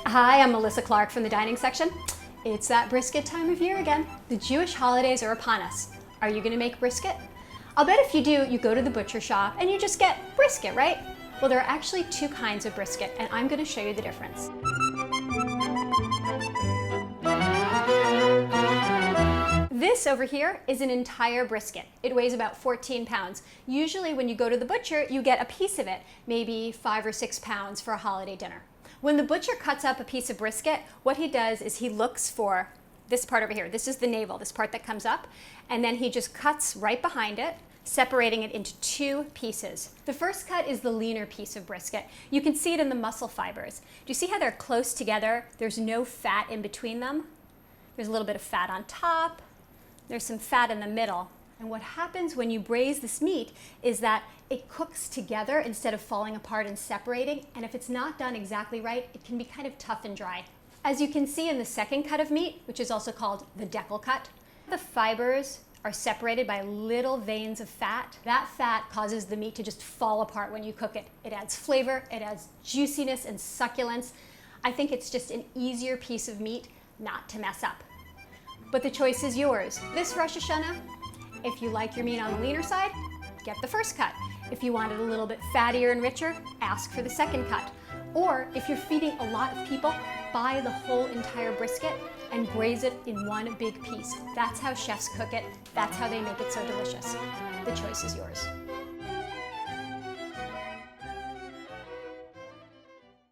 Hi, I'm Melissa Clark from the dining section. It's that brisket time of year again. The Jewish holidays are upon us. Are you gonna make brisket? I'll bet if you do, you go to the butcher shop and you just get brisket, right? Well, there are actually two kinds of brisket, and I'm gonna show you the difference. This over here is an entire brisket. It weighs about 14 pounds. Usually when you go to the butcher, you get a piece of it, maybe 5 or 6 pounds for a holiday dinner. When the butcher cuts up a piece of brisket, what he does is he looks for this part over here. This is the navel, this part that comes up, and then he just cuts right behind it, separating it into two pieces. The first cut is the leaner piece of brisket. You can see it in the muscle fibers. Do you see how they're close together? There's no fat in between them. There's a little bit of fat on top. There's some fat in the middle. And what happens when you braise this meat is that it cooks together instead of falling apart and separating. And if it's not done exactly right, it can be kind of tough and dry. As you can see in the second cut of meat, which is also called the deckle cut, the fibers are separated by little veins of fat. That fat causes the meat to just fall apart when you cook it. It adds flavor, it adds juiciness and succulence. I think it's just an easier piece of meat not to mess up. But the choice is yours. This Rosh Hashana, if you like your meat on the leaner side, get the first cut. If you want it a little bit fattier and richer, ask for the second cut. Or if you're feeding a lot of people, buy the whole entire brisket and braise it in one big piece. That's how chefs cook it. That's how they make it so delicious. The choice is yours.